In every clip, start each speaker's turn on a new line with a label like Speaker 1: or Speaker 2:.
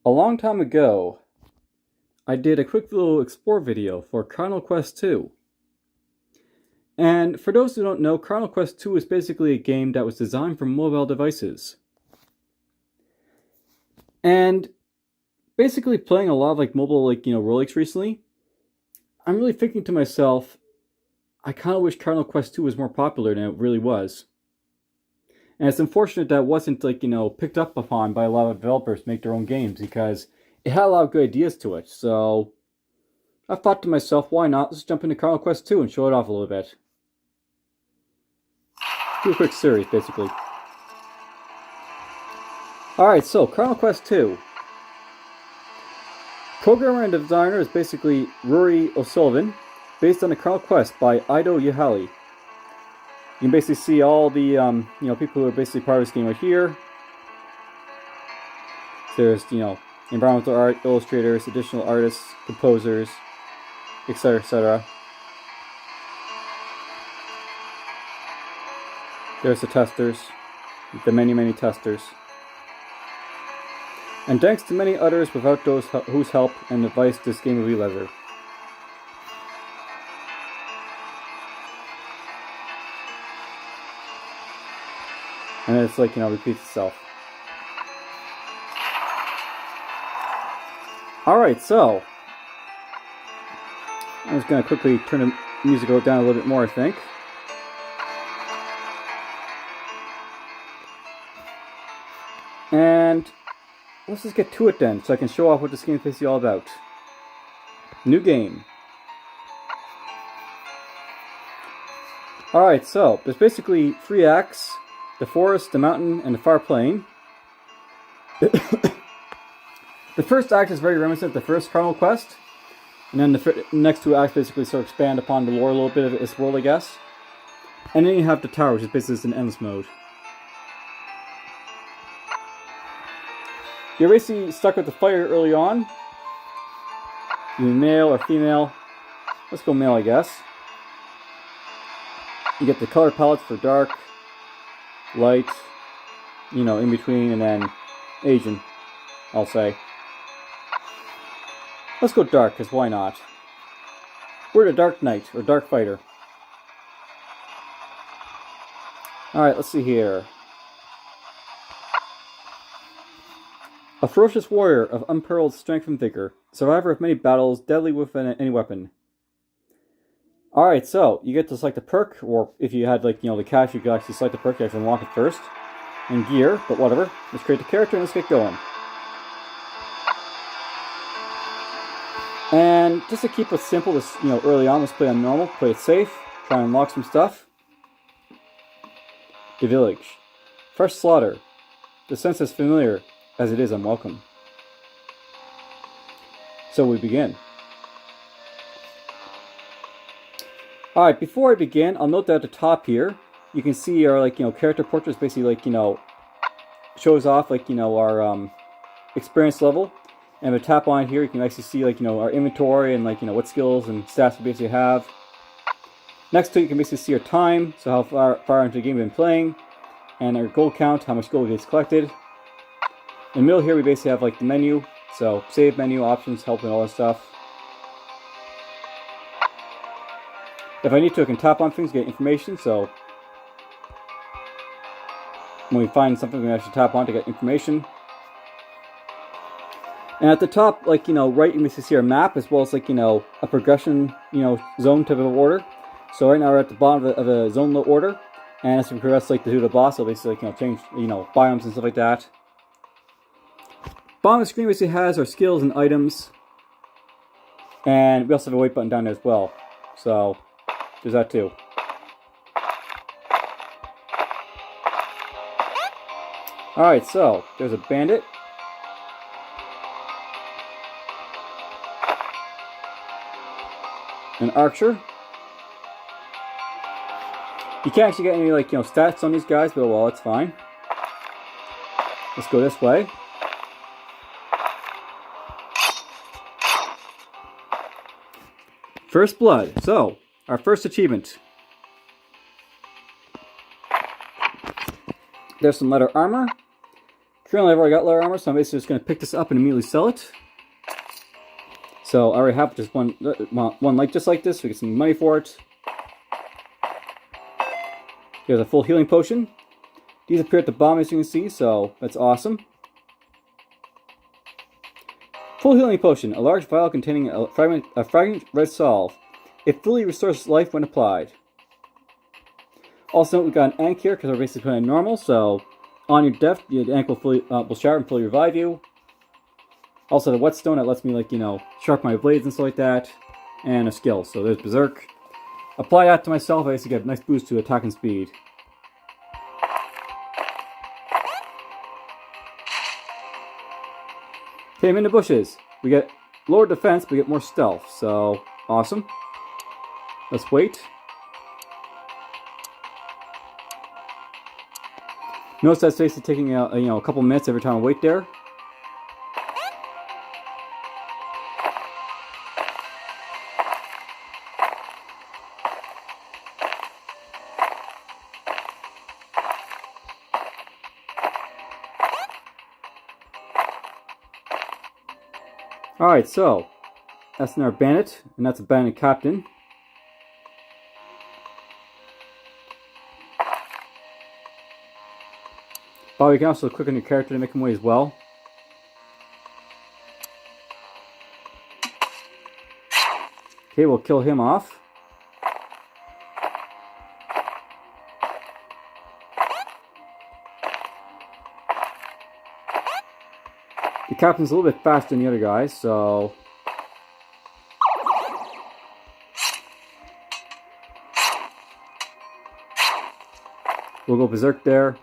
Speaker 1: A long time ago, I did a quick little explore video for Cardinal Quest 2. And for those who don't know, Cardinal Quest 2 is basically a game that was designed for mobile devices. And basically playing a lot of mobile roguelikes recently, I'm really thinking to myself, I kind of wish Cardinal Quest 2 was more popular than it really was. And it's unfortunate that it wasn't picked up upon by a lot of developers to make their own games, because it had a lot of good ideas to it. So I thought to myself, why not? Let's jump into Cardinal Quest 2 and show it off a little bit. Do a quick series, basically. Alright, so Cardinal Quest 2. Programmer and designer is basically Rory O'Sullivan, based on the Cardinal Quest by Ido Yahali. You can basically see all the people who are basically part of this game right here. There's environmental art, illustrators, additional artists, composers, etc., etc. There's the testers, the many testers. And thanks to many others, without those whose help and advice, this game would be leather. And it's repeats itself. Alright, so I'm just going to quickly turn the music down a little bit more, I think. And let's just get to it then, so I can show off what this game is basically all about. New game. Alright, so there's basically 3 acts: the forest, the mountain, and the far plain. The first act is very reminiscent of the first Cardinal Quest, and then the next 2 acts basically sort of expand upon the lore a little bit of its world, I guess. And then you have the tower, which is basically in endless mode. You're basically stuck with the fire early on. You male or female. Let's go male, I guess. You get the color palettes for dark, light, in between, and then Asian, I'll say. Let's go dark, because why not? We're the Dark Knight, or Dark Fighter. Alright, let's see here. A ferocious warrior of unparalleled strength and vigor, survivor of many battles, deadly with any weapon. Alright, so you get to select a perk, or if you had the cash, you could actually select the perk. You have to unlock it first. And gear, but whatever. Let's create the character and let's get going. And just to keep it simple, this early on, let's play on normal, play it safe, try and unlock some stuff. The village. Fresh slaughter. The sense is familiar, as it is unwelcome. So we begin. Alright, before I begin, I'll note that at the top here, you can see our character portraits, basically shows off our experience level. And if I tap on here, you can actually see our inventory and what skills and stats we basically have. Next to it, you can basically see our time, so how far into the game we've been playing, and our gold count, how much gold we've collected. In the middle here, we basically have the menu, so save menu, options, help, and all that stuff. If I need to, I can tap on things to get information, so when we find something, we can actually tap on to get information. And at the top, right, you can see our map, as well as a progression, zone type of order. So right now we're at the bottom of the zone order, and as we progress to the boss, so basically change biomes and stuff like that. Bottom of the screen basically has our skills and items, and we also have a weight button down there as well. So there's that too. Alright, so there's a bandit. An archer. You can't actually get any stats on these guys, but well, it's fine. Let's go this way. First blood. So, our first achievement. There's some leather armor, Currently I've already got leather armor, so I'm basically just going to pick this up and immediately sell it. So I already have just one like just like this, so we get some money for it. Here's a full healing potion. These appear at the bottom, as you can see, so that's awesome. Full healing potion, a large vial containing a fragrant red salve. It fully restores life when applied. Also, we've got an Ankh here because we're basically playing normal, so on your death, the Ankh will shatter and fully revive you. Also, the whetstone that lets me, like, you know, sharpen my blades and stuff like that. And a skill, so there's Berserk. Apply that to myself, I basically get a nice boost to attack and speed. Okay, I'm in the bushes. We get lower defense, but we get more stealth, so awesome. Let's wait. Notice that's basically taking a couple minutes every time I wait there. Alright, so that's another bandit, and that's a bandit captain. But we can also click on your character to make him wait as well. Okay, we'll kill him off. The captain's a little bit faster than the other guys, so... we'll go berserk there.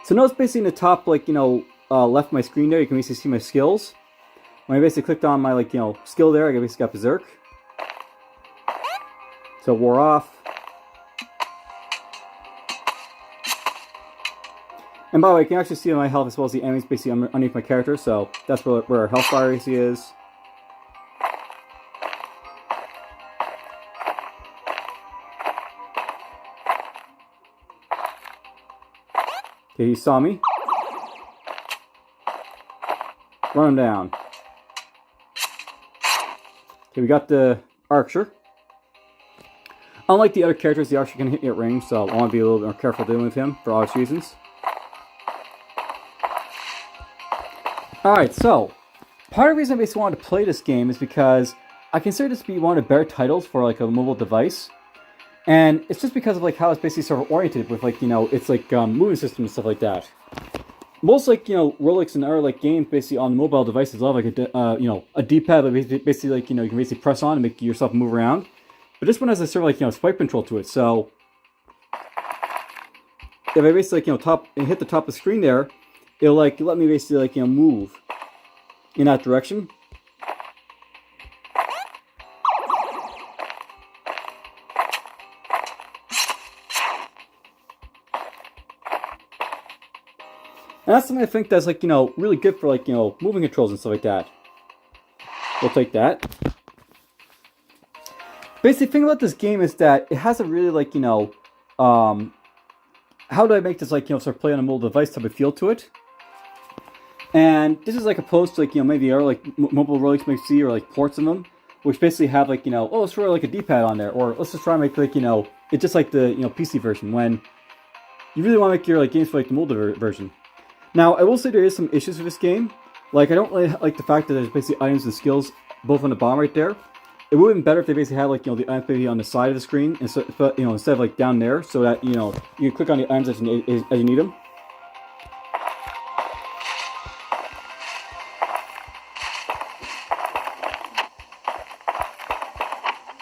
Speaker 1: So notice basically in the top, like, left of my screen there, you can basically see my skills. When I basically clicked on my, skill there, I basically got berserk. So wore off. And by the way, you can actually see my health as well as the enemies basically underneath my character, so that's where our health bar basically is. Okay, he saw me. Run him down. Okay, we got the archer. Unlike the other characters, the archer can hit me at range, so I want to be a little bit more careful dealing with him for obvious reasons. Alright, so part of the reason I basically wanted to play this game is because I consider this to be one of the better titles for like a mobile device. And it's just because of like how it's basically sort of oriented with like, it's like moving system and stuff like that. Most like, roguelikes and other like games basically on mobile devices love like a D-pad that basically like, you can basically press on and make yourself move around. But this one has a sort of like, swipe control to it. So if I basically like, hit the top of the screen there, it'll like let me basically like, move in that direction. And that's something I think that's like, really good for like, moving controls and stuff like that. We'll take that. Basically, the thing about this game is that it has a really like, how do I make this like, sort of play on a mobile device type of feel to it. And this is like opposed to like, maybe other like mobile roguelikes may see or like ports of them, which basically have like, oh, let's throw like a D-pad on there, or let's just try and make like, it's just like the, PC version, when you really want to make your like games for like the mobile version. Now, I will say there is some issues with this game. Like, I don't really like the fact that there's basically items and skills both on the bottom right there. It would have been better if they basically had like, the items maybe on the side of the screen, instead of like down there, so that, you can click on the items as you need them.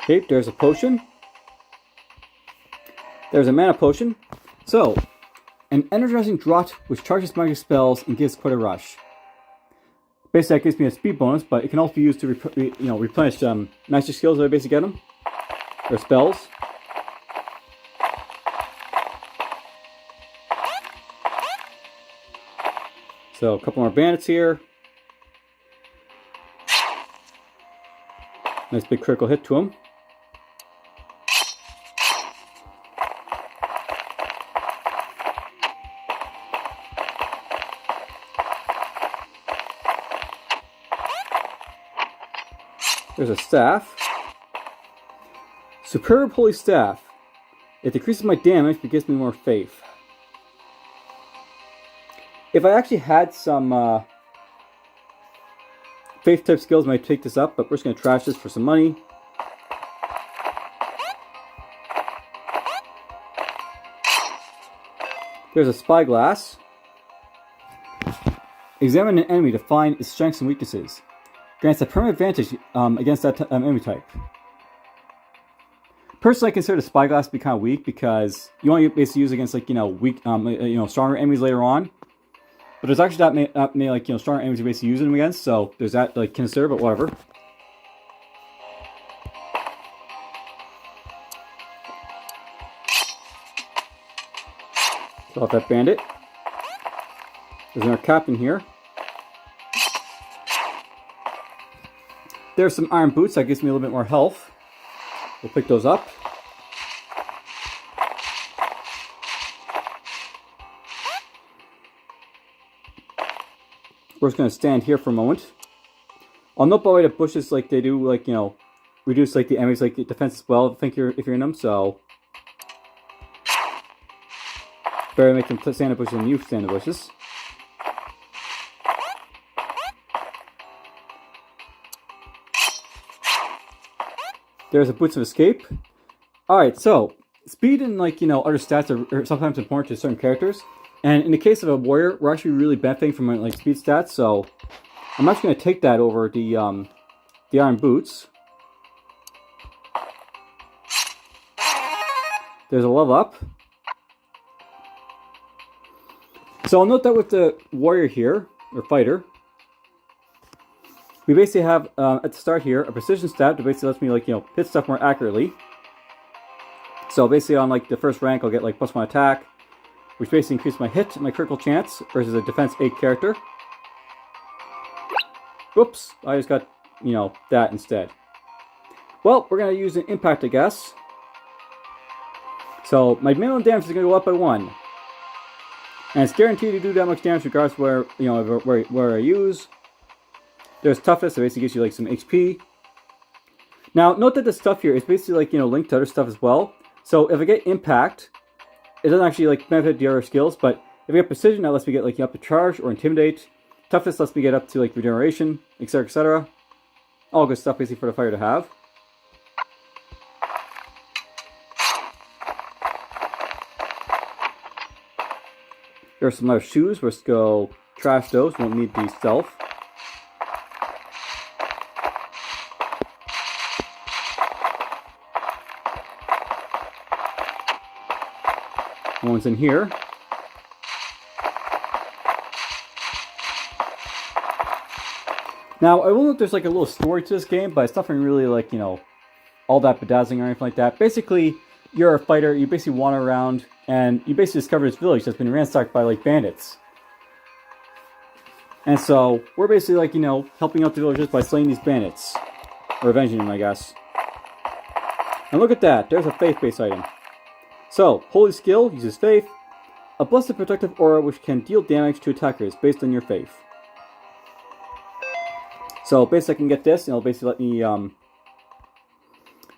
Speaker 1: Okay, there's a potion. There's a mana potion. So, an energizing draught which charges magic spells and gives quite a rush. Basically, that gives me a speed bonus, but it can also be used to replenish magic skills that I basically get them. Or spells. So, a couple more bandits here. Nice big critical hit to them. There's a staff. Superb Holy Staff. It decreases my damage but gives me more faith. If I actually had some faith type skills, I might take this up, but we're just going to trash this for some money. There's a spyglass. Examine an enemy to find its strengths and weaknesses. Grants a permanent advantage against that enemy type. Personally, I consider the spyglass to be kind of weak because you want to basically use it against like weak, stronger enemies later on. But there's actually that many like stronger enemies you're basically using them against, so there's that to like consider. But whatever. Kill off that bandit. There's another captain here. There's some iron boots that gives me a little bit more health. We'll pick those up. We're just going to stand here for a moment. I'll note by the way that bushes like they do like reduce like the enemies like defense as well. If you're in them, so better make them stand in bushes than you stand in bushes. There's a Boots of Escape. Alright, so speed and like other stats are sometimes important to certain characters. And in the case of a warrior, we're actually really benefiting from like speed stats, so I'm actually going to take that over the iron boots. There's a level up. So I'll note that with the warrior here, or fighter, we basically have, at the start here, a precision stat that basically lets me, like, hit stuff more accurately. So basically on, like, the first rank, I'll get, like, +1 attack, which basically increases my hit and my critical chance versus a defense 8 character. Whoops, I just got, that instead. Well, we're going to use an impact, I guess. So my minimum damage is going to go up by 1. And it's guaranteed to do that much damage regardless of where I use. There's toughness, that basically gives you like some HP. Now, note that the stuff here is basically like, linked to other stuff as well. So if I get impact, it doesn't actually like benefit the other skills, but if I get precision, that lets me get like up to charge or intimidate. Toughness lets me get up to like regeneration, etc., etc. All good stuff basically for the fighter to have. There's some other shoes. Let's go trash those. Won't need the stealth. One's in here. Now, I will note there's like a little story to this game, but it's nothing really like, all that bedazzling or anything like that. Basically, you're a fighter, you basically wander around, and you basically discover this village that's been ransacked by like bandits. And so, we're basically like, helping out the villagers by slaying these bandits. Or avenging them, I guess. And look at that, there's a faith-based item. So, Holy Skill uses Faith, a blessed protective aura which can deal damage to attackers based on your faith. So, basically I can get this, and it'll basically let me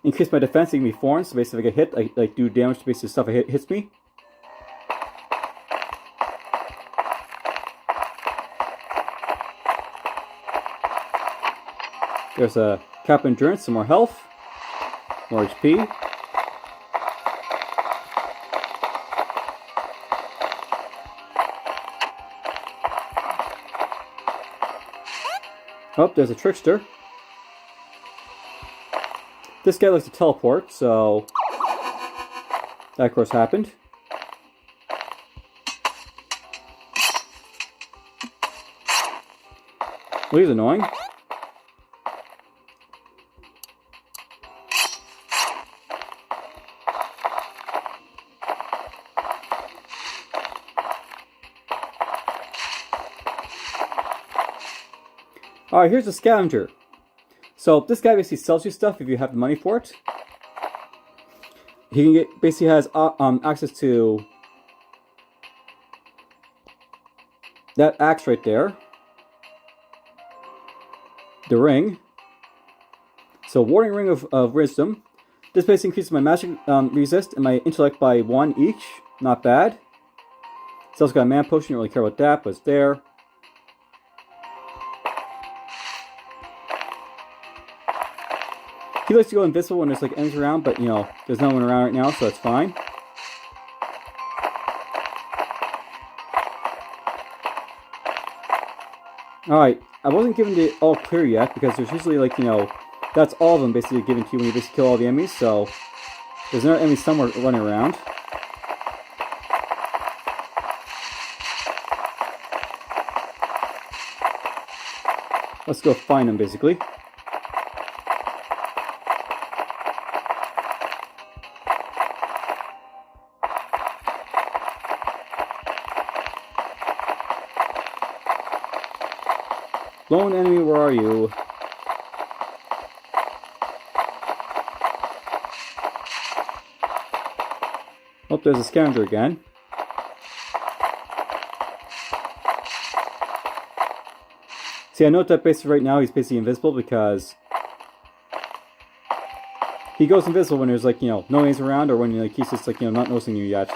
Speaker 1: increase my defense, give me thorns, so basically if I get hit, I like do damage to basically stuff that hits me. There's a Cap Endurance, some more health, more HP. Oh, there's a Trickster. This guy likes to teleport, so that of course happened. Well, he's annoying. Alright, here's a scavenger. So this guy basically sells you stuff if you have the money for it. He can get basically has access to that axe right there, the ring, So Warning Ring of Wisdom. This basically increases my magic resist and my intellect by 1 each. Not bad. It's also got a mana potion, don't really care about that, but it's there. He likes to go invisible when there's like enemies around, but you know, there's no one around right now, so that's fine. Alright, I wasn't given the all clear yet, because there's usually like, you know, that's all of them basically given to you when you basically kill all the enemies, so there's another enemy somewhere running around. Let's go find them basically. Lone enemy, where are you? Oh, there's a scavenger again. See, I note that basically right now he's basically invisible because he goes invisible when there's like, you know, no enemies around, or when like he's just like, you know, not noticing you yet.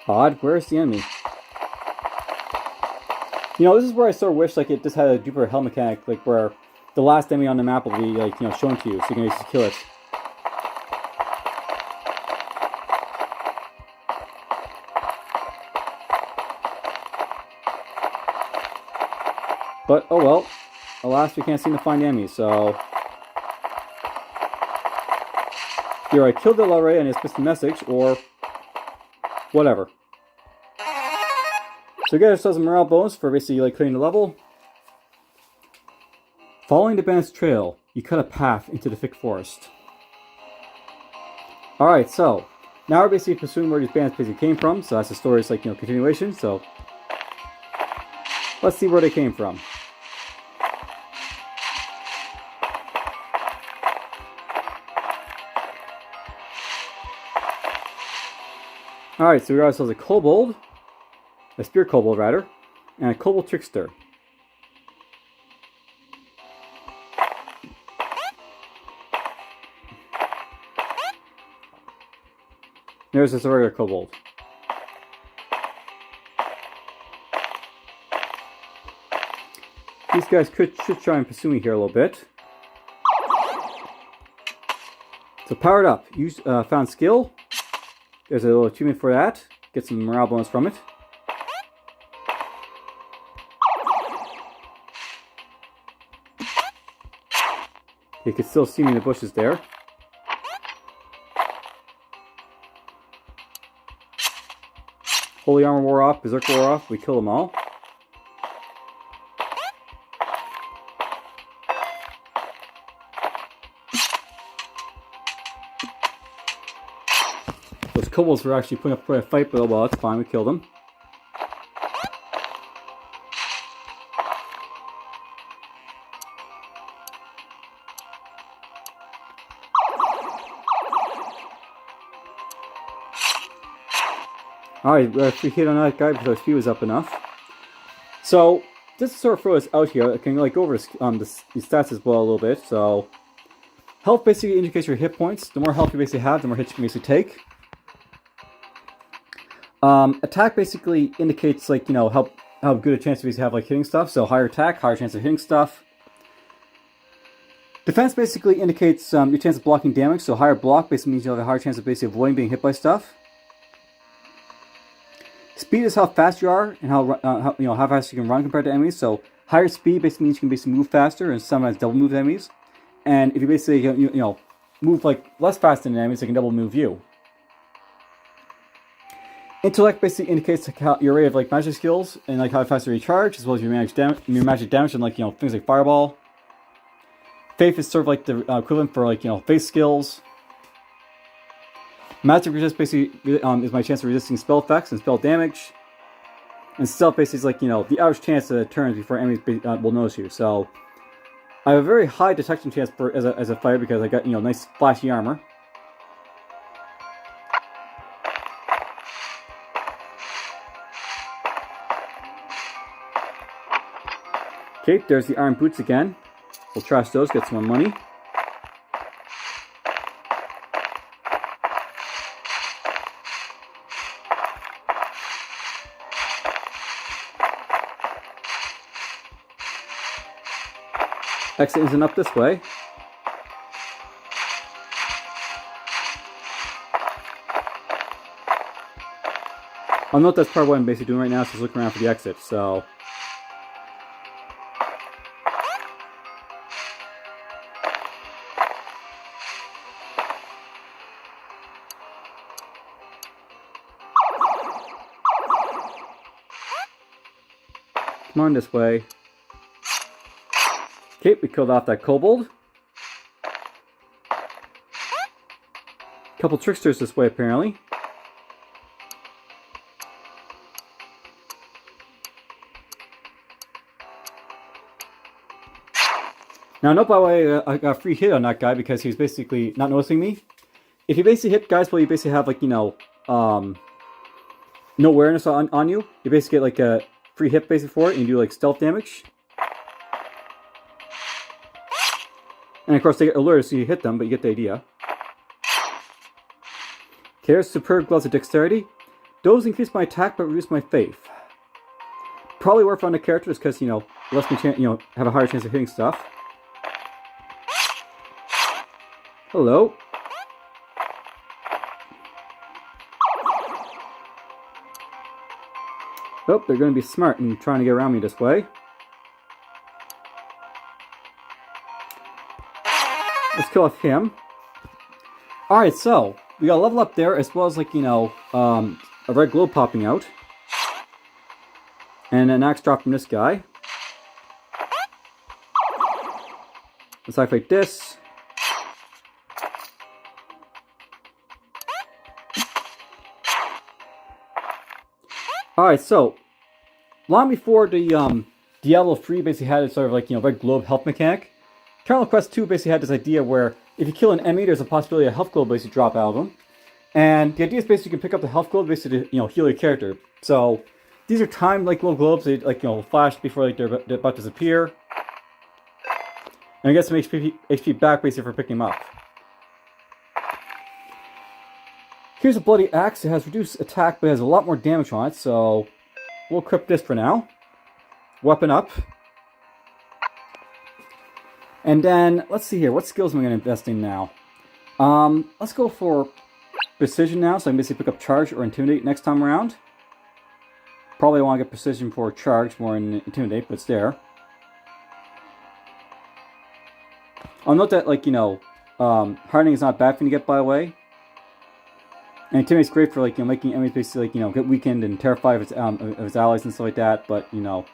Speaker 1: Odd, where's the enemy? You know, this is where I sort of wish like it just had a deeper hell mechanic, like where the last enemy on the map will be like, you know, shown to you, so you can just kill it. But oh well, alas, we can't seem to find the enemy, so either I killed the Lorray and it's just a message, or whatever. So we got ourselves a morale bonus for basically like clearing the level. Following the bandit's trail, you cut a path into the thick forest. Alright, so now we're basically pursuing where these bandits basically came from, so that's the story's like, you know, continuation, so let's see where they came from. Alright, so we got ourselves a kobold, a spear kobold rather, and a kobold trickster. There's this regular kobold. These guys should try and pursue me here a little bit. So powered up, use found skill. There's a little achievement for that. Get some morale bonus from it. You can still see me in the bushes there. Holy armor wore off, berserker wore off, we killed them all. Those kobolds were actually putting up quite a fight, but oh well, it's fine, we killed them. Alright, we actually hit on that guy because our speed was up enough. So, just to sort of throw this out here, I can like go over the stats as well a little bit. So, health basically indicates your hit points. The more health you basically have, the more hits you can basically take. Attack basically indicates like, you know, how good a chance you basically have like hitting stuff. So higher attack, higher chance of hitting stuff. Defense basically indicates your chance of blocking damage. So higher block basically means you have a higher chance of basically avoiding being hit by stuff. Speed is how fast you are and how fast you can run compared to enemies. So higher speed basically means you can basically move faster and sometimes double move enemies. And if you basically you know move like less fast than enemies, they can double move you. Intellect basically indicates like your array of like magic skills and like how fast you recharge, as well as your magic damage and like, you know, things like fireball. Faith is sort of like the equivalent for like, you know, face skills. Magic resist basically is my chance of resisting spell effects and spell damage. And stealth basically is like, you know, the average chance that it turns before enemies will notice you. So I have a very high detection chance as a fighter because I got, you know, nice flashy armor. Okay, there's the iron boots again. We'll trash those, get some more money. Exit isn't up this way. I'll note that's part of what I'm basically doing right now, is just looking around for the exit, so... Come on this way. Okay, we killed off that kobold. Couple tricksters this way, apparently. Now, note by the way, I got a free hit on that guy because he was basically not noticing me. If you basically hit guys while you basically have, like, you know, no awareness on you, you basically get, like, a free hit basically for it, and you do, like, stealth damage. And, of course, they get alerted so you hit them, but you get the idea. Okay, there's superb gloves of dexterity. Those increase my attack but reduce my faith. Probably work on the character just because, you know, lets me have a higher chance of hitting stuff. Hello. Oh, they're going to be smart in trying to get around me this way. Let's kill off him. Alright, so we got a level up there as well as, like, you know, a red globe popping out. And an axe drop from this guy. Let's activate this. Alright, so long before the Diablo 3 basically had its sort of, like, you know, red globe health mechanic, Cardinal Quest 2 basically had this idea where if you kill an enemy, there's a possibility a health globe basically drop out of them. And the idea is basically you can pick up the health globe basically to, you know, heal your character. So these are timed, like, little globes. They, like, you know, flash before, like, they're about to disappear. And I get some HP back basically for picking them up. Here's a bloody axe. It has reduced attack, but it has a lot more damage on it, so we'll equip this for now. Weapon up. And then, let's see here. What skills am I going to invest in now? Let's go for precision now, so I can basically pick up charge or intimidate next time around. Probably want to get precision for charge more than intimidate, but it's there. I'll note that, like, you know, hardening is not bad for you to get, by the way. And intimidate's great for, like, you know, making enemies basically, like, you know, get weakened and terrified of its allies and stuff like that. But, you know,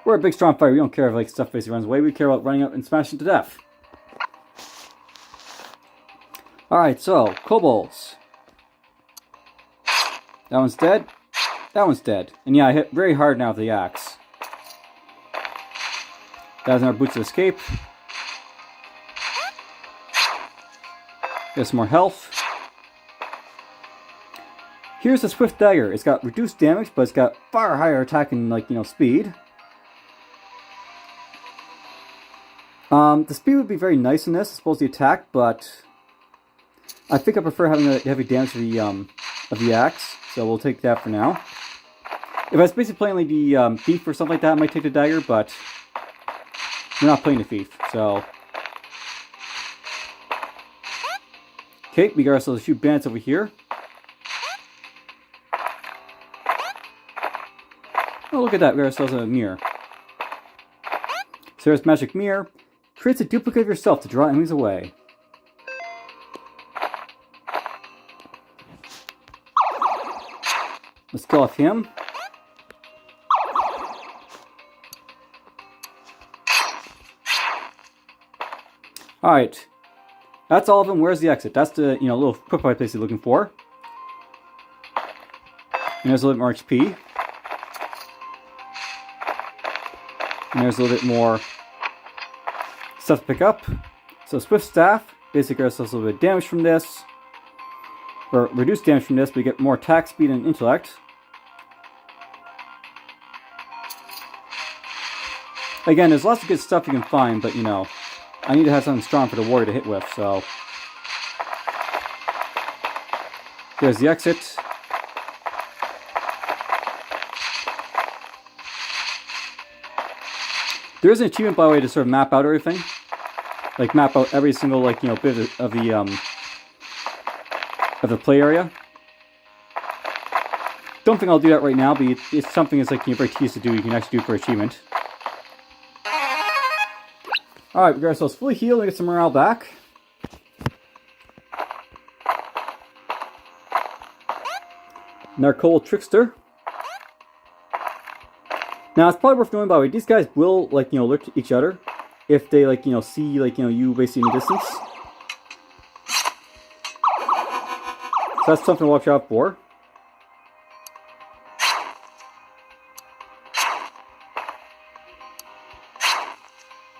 Speaker 1: we're a big strong fighter. We don't care if, like, stuff basically runs away. We care about running up and smashing to death. Alright, so kobolds. That one's dead. That one's dead. And yeah, I hit very hard now with the axe. That's our boots of escape. Get some more health. Here's the Swift Dagger. It's got reduced damage, but it's got far higher attack and, like, you know, speed. The speed would be very nice in this, as opposed to the attack, but I think I prefer having the heavy damage of the axe, so we'll take that for now. If I was basically playing, like, the thief or something like that, I might take the dagger, but we're not playing the thief, so. Okay, we got ourselves a few bandits over here. Oh, look at that. We got ourselves a mirror. So there's magic mirror. Creates a duplicate of yourself to draw enemies away. Let's kill off him. Alright. That's all of them. Where's the exit? That's the, you know, little quick fight place you're looking for. And there's a little bit more HP. And there's a little bit more stuff to pick up. So Swift Staff, basically gets us a little bit of damage from this. Or reduced damage from this, but we get more attack, speed, and intellect. Again, there's lots of good stuff you can find, but you know, I need to have something strong for the warrior to hit with, so. There's the exit. There is an achievement, by the way, to sort of map out everything. Like, map out every single, like, you know, bit of the play area. Don't think I'll do that right now, but it's something that's, like, you know, very tedious to do. You can actually do for achievement. Alright, we got ourselves fully healed and get some morale back. Narcoal Trickster. Now, it's probably worth knowing, by the way, these guys will, like, you know, alert each other if they, like, you know, see, like, you know, you basically in the distance. So that's something to watch out for.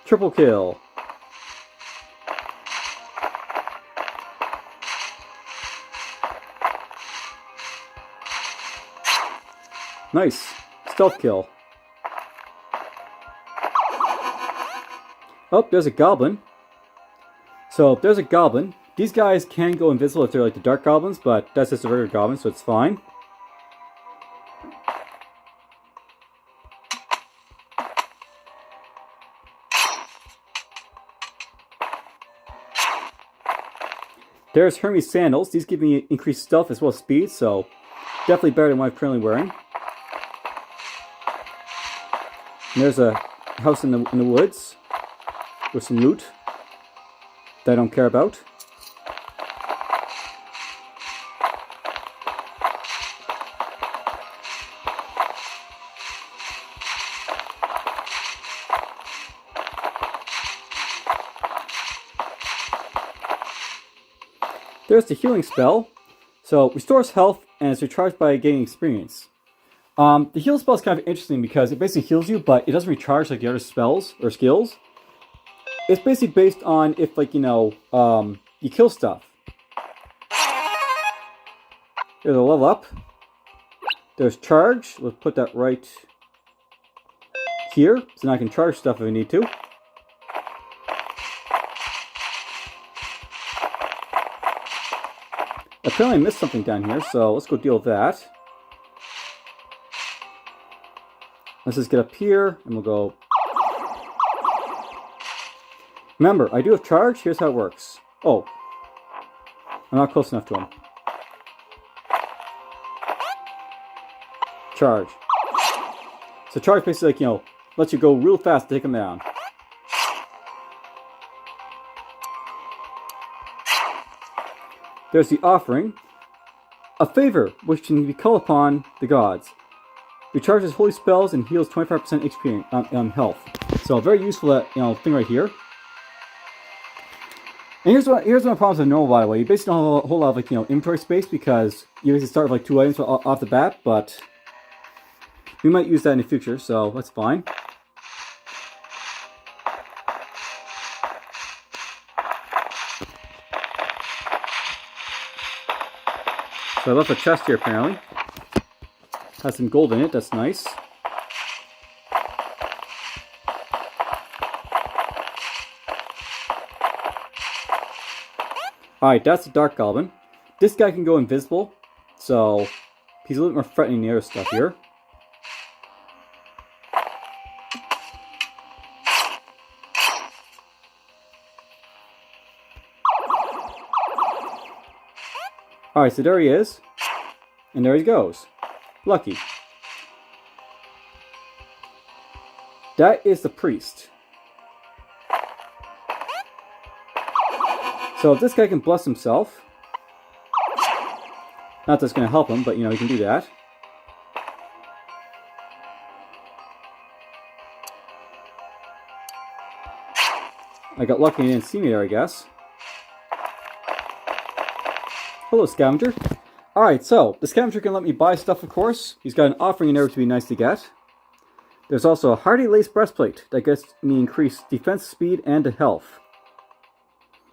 Speaker 1: Triple kill. Nice. Stealth kill. Oh, there's a goblin. So, if there's a goblin, these guys can go invisible if they're like the dark goblins, but that's just a regular goblin, so it's fine. There's Hermes sandals. These give me increased stealth as well as speed, so definitely better than what I'm currently wearing. And there's a house in the woods with some loot that I don't care about. There's the healing spell. So, restores health and is recharged by gaining experience. The heal spell is kind of interesting because it basically heals you, but it doesn't recharge like the other spells or skills. It's basically based on if, like, you know, you kill stuff. There's a level up. There's charge. Let's put that right here, so now I can charge stuff if I need to. Apparently I missed something down here, so let's go deal with that. Let's just get up here, and we'll go. Remember, I do have charge. Here's how it works. Oh. I'm not close enough to him. Charge. So charge basically, like, you know, lets you go real fast to take him down. There's the offering. A favor which can be called upon the gods. Recharges holy spells and heals 25% HP health. So very useful, you know, thing right here. And here's one of my problems with normal, by the way. You basically don't have a whole lot of, like, you know, inventory space because you basically start with like 2 items off the bat, but we might use that in the future, so that's fine. So I left a chest here apparently. Has some gold in it, that's nice. Alright, that's the Dark Goblin. This guy can go invisible, so he's a little more threatening than the other stuff here. Alright, so there he is. And there he goes. Lucky. That is the priest. So if this guy can bless himself, not that's going to help him, but you know, he can do that. I got lucky he didn't see me there, I guess. Hello, scavenger. Alright, so the scavenger can let me buy stuff, of course. He's got an offering in there which would be nice to get. There's also a hardy lace breastplate that gets me increased defense, speed, and health.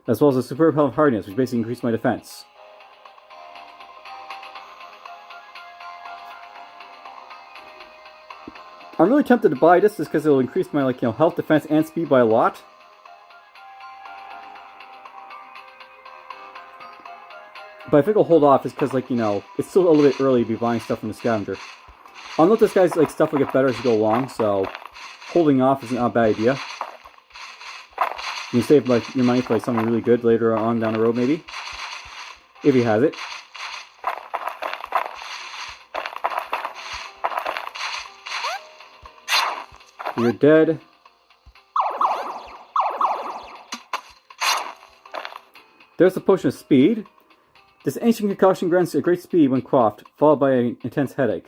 Speaker 1: As well as a superb health hardiness, which basically increases my defense. I'm really tempted to buy this just because it'll increase my health, defense, and speed by a lot. But I think I'll hold off just because it's still a little bit early to be buying stuff from the scavenger. I'll note this guy's stuff will get better as you go along, so holding off is not a bad idea. You can save your money for something really good later on down the road, maybe, if he has it. You're dead. There's the potion of speed. This ancient concoction grants a great speed when quaffed, followed by an intense headache.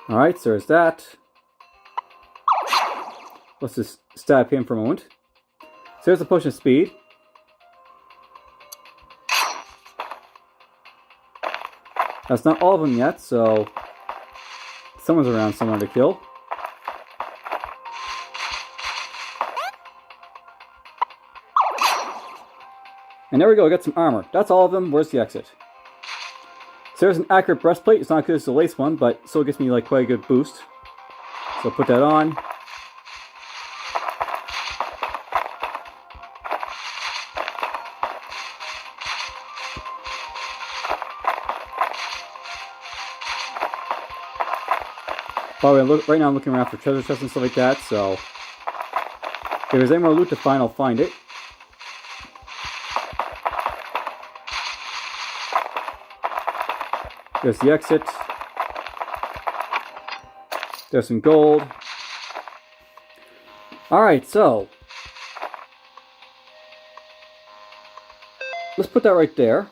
Speaker 1: Alright, so there's that. Let's just stab him for a moment. So there's the potion of speed. That's not all of them yet, so someone's around someone to kill. And there we go, I got some armor. That's all of them. Where's the exit? So there's an accurate breastplate. It's not good as the lace one, but still gives me quite a good boost. So I'll put that on. By the way, right now I'm looking around for treasure chests and stuff like that, so if there's any more loot to find, I'll find it. There's the exit. There's some gold. Alright, so let's put that right there.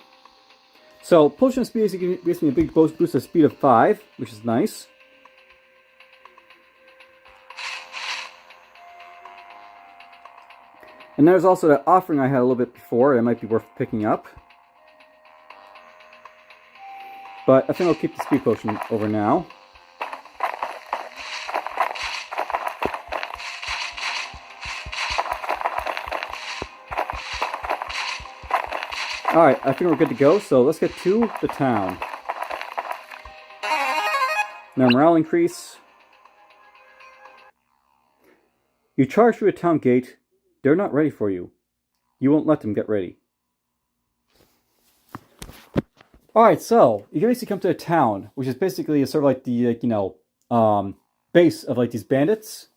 Speaker 1: So, potion of speed gives me a big boost of speed of 5, which is nice. And there's also that offering I had a little bit before that might be worth picking up. But I think I'll keep the speed potion over now. Alright, I think we're good to go, so let's get to the town. Now morale increase. You charge through a town gate. They're not ready for you. You won't let them get ready. Alright, so you can basically come to a town, which is basically sort of the, base of these bandits.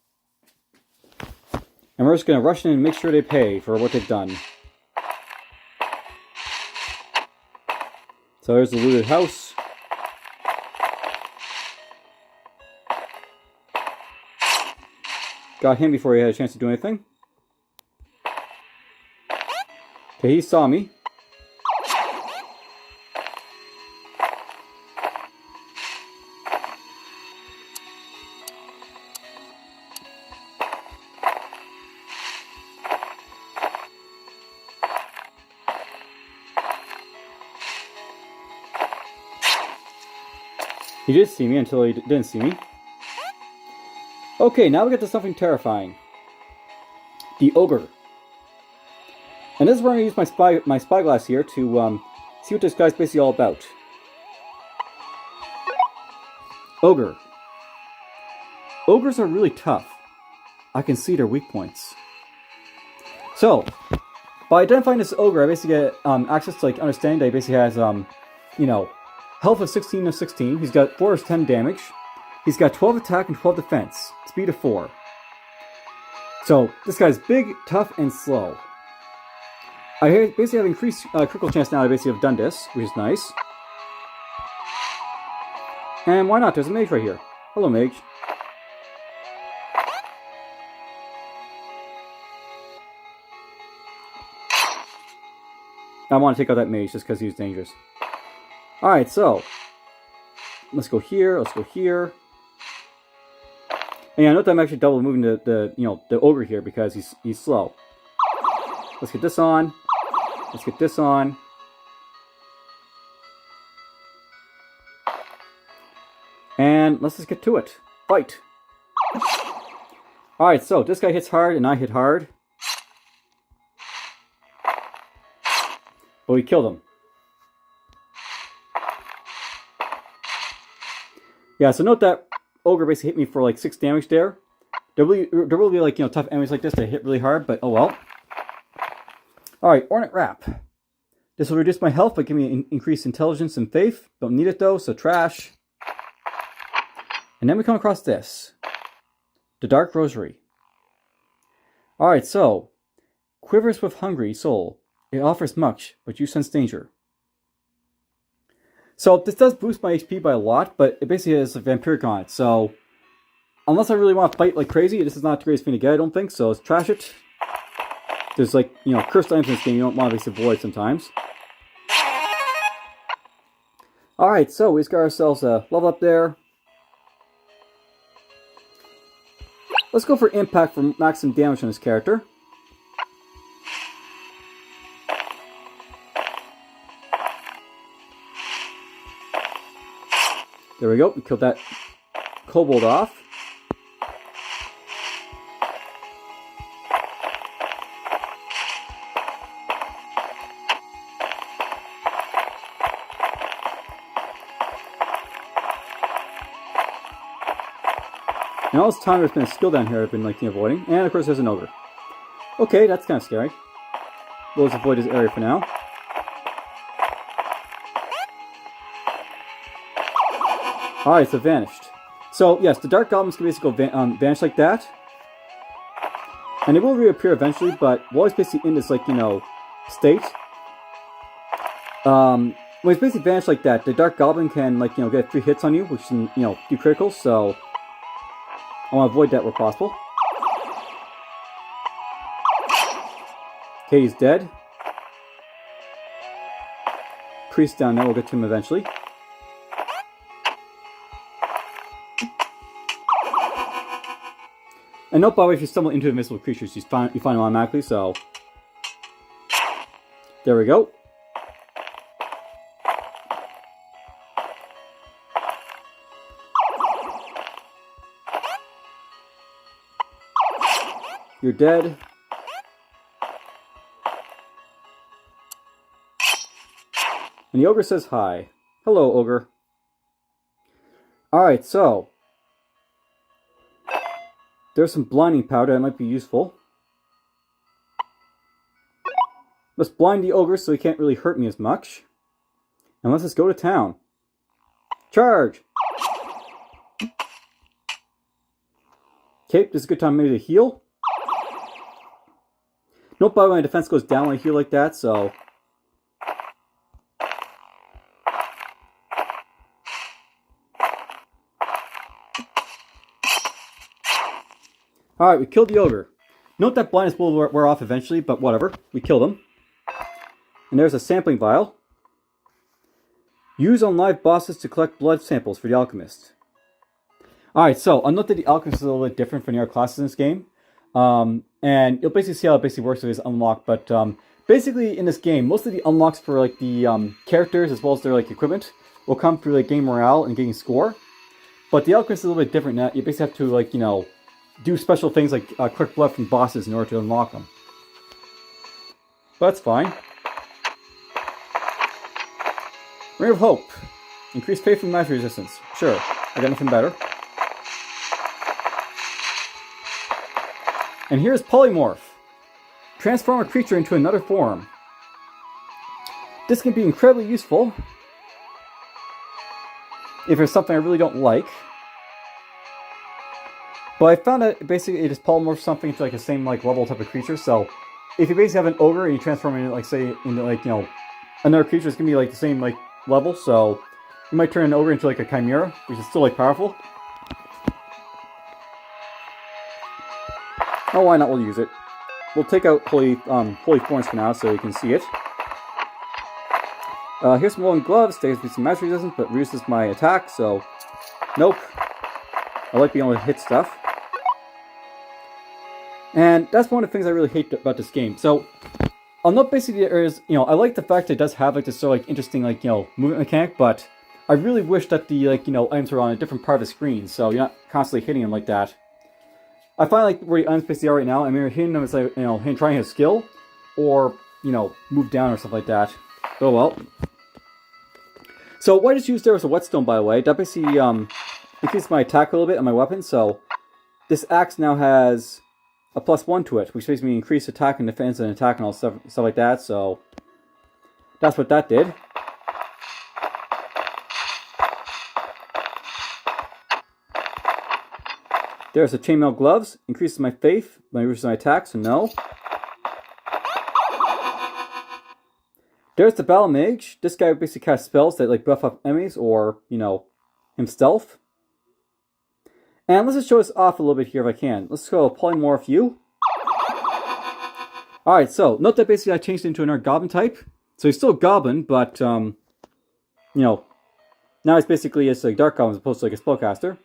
Speaker 1: And we're just going to rush in and make sure they pay for what they've done. So there's the looted house. Got him before he had a chance to do anything. Okay, he saw me. He did see me until he didn't see me. Okay, now we get to something terrifying. The Ogre. And this is where I'm going to use my spyglass here to see what this guy's basically all about. Ogre. Ogres are really tough. I can see their weak points. So, by identifying this ogre, I basically get access to understanding that he basically has health of 16 of 16. He's got 4 of 10 damage. He's got 12 attack and 12 defense. Speed of 4. So, this guy's big, tough, and slow. I basically have increased critical chance now. I basically have done this, which is nice. And why not? There's a mage right here. Hello, mage. I want to take out that mage just because he's dangerous. Alright, so let's go here, let's go here. And yeah, note that I'm actually double moving the ogre here because he's slow. Let's get this on. Let's get this on. And let's just get to it. Fight. Alright, so this guy hits hard and I hit hard. But we killed him. Yeah, so note that Ogre basically hit me for like 6 damage there. There will be like, you know, tough enemies like this that hit really hard, but oh well. Alright, Ornate Wrap. This will reduce my health, but give me increased intelligence and faith. Don't need it though, so trash. And then we come across this. The Dark Rosary. Alright, so. Quivers with hungry soul. It offers much, but you sense danger. So this does boost my HP by a lot, but it basically has a vampiric on it. So unless I really want to fight like crazy, this is not the greatest thing to get, I don't think. So let's trash it. There's like, you know, cursed items in this game you don't want to basically avoid sometimes. Alright, so we just got ourselves a level up there. Let's go for impact for maximum damage on this character. There we go, we killed that kobold off. And all this time there's been a skill down here I've been like avoiding. And of course there's an ogre. Okay, that's kind of scary. We'll just avoid this area for now. Alright, so vanished. So yes, the dark goblins can basically go vanish like that. And they will reappear eventually, but while it's basically in this, like, you know, state. When it's basically vanished like that, the dark goblin can, like, you know, get 3 hits on you, which can, you know, do critical, so I want to avoid that where possible. Okay, he's dead. Priest down there, we'll get to him eventually. And note, by the way, if you stumble into invisible creatures, you find them automatically, so. There we go. You're dead. And the ogre says hi. Hello, ogre. Alright, so. There's some blinding powder that might be useful. Let's blind the ogre so he can't really hurt me as much. And let's just go to town. Charge! Okay, this is a good time maybe to heal. Note, by the way, my defense goes down when I heal like that, so. Alright, we killed the ogre. Note that blindness will wear off eventually, but whatever. We killed him. And there's a sampling vial. Use on live bosses to collect blood samples for the alchemist. Alright, so I'll note that the alchemist is a little bit different from the other classes in this game. And you'll basically see how it basically works with this unlock, but basically in this game, most of the unlocks for like the characters as well as their like equipment will come through like game morale and getting score. But the alchemist is a little bit different now. You basically have to, like, you know, do special things like collect blood from bosses in order to unlock them. But that's fine. Ring of Hope. Increase faith and magic resistance. Sure, I got nothing better. And here's Polymorph. Transform a creature into another form. This can be incredibly useful if there's something I really don't like. But I found that basically it just polymorphs something into like the same like level type of creature. So if you basically have an ogre and you transform it into, like, say, into like, you know, another creature, it's gonna be like the same like level. So you might turn an ogre into like a chimera, which is still like powerful. Oh, why not? We'll use it. We'll take out Holy Thorns for now so you can see it. Here's some woolen gloves. Takes me some magic resistance, but reduces my attack, so nope. I like being able to hit stuff. And that's one of the things I really hate about this game. So I'll note basically there is, you know, I like the fact that it does have like this sort of like interesting, like, you know, movement mechanic, but I really wish that the, like, you know, items were on a different part of the screen, so you're not constantly hitting them like that. I find like where the items basically are right now, I'm either hitting them as, like, you know, trying to hit a skill, or, you know, move down or stuff like that. Oh well. So what I just used there was a whetstone, by the way. That basically increases my attack a little bit on my weapon, so this axe now has a +1 to it, which makes me increase attack and defense and attack and all stuff like that, so that's what that did. There's the chainmail gloves, increases my faith, but reduces my attack, so no. There's the battle mage. This guy basically casts spells that like buff up enemies or, you know, himself. And let's just show this off a little bit here if I can. Let's go polymorph you. Alright, so note that basically I changed it into another goblin type. So he's still a goblin, but you know, now he's basically just like dark goblin as opposed to like a spellcaster.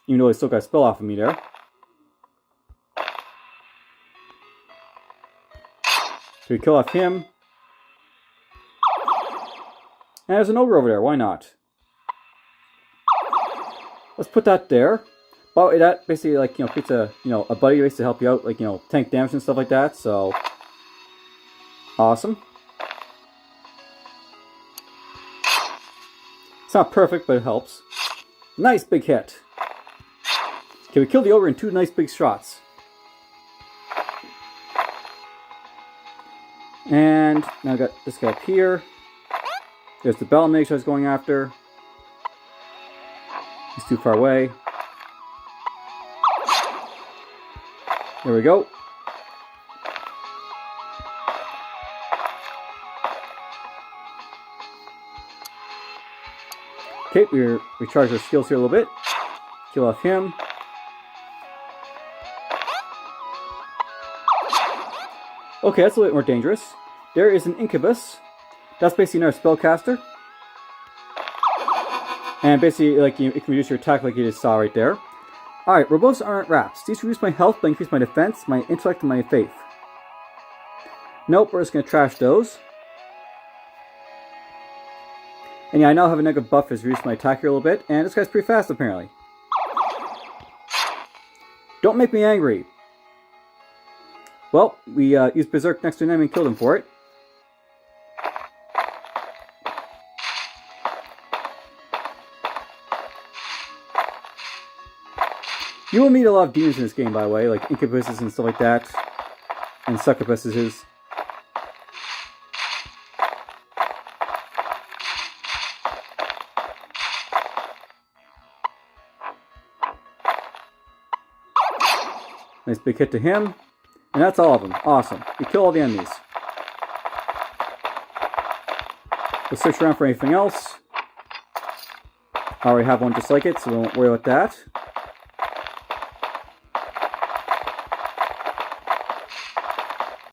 Speaker 1: Even though he still got a spell off of me there. So we kill off him. And there's an ogre over there, why not? Let's put that there. But that basically like, you know, creates a, you know, a buddy base to help you out, like, you know, tank damage and stuff like that, so awesome. It's not perfect, but it helps. Nice big hit. Okay, we killed the ogre in 2 nice big shots. And now I got this guy up here. There's the battle mage I was going after. He's too far away. There we go. Okay, we recharge our skills here a little bit. Kill off him. Okay, that's a little bit more dangerous. There is an incubus. That's basically another spellcaster. And basically, like, it can reduce your attack like you just saw right there. Alright, robust aren't wraps. These reduce my health, but increase my defense, my intellect, and my faith. Nope, we're just going to trash those. And yeah, I now have a negative buff as reduce my attack here a little bit. And this guy's pretty fast, apparently. Don't make me angry. Well, we used Berserk next to an enemy and killed him for it. You will meet a lot of demons in this game, by the way, like incubuses and stuff like that. And succubuses. Nice big hit to him. And that's all of them. Awesome. We kill all the enemies. Let's search around for anything else. I already have one just like it, so we won't worry about that.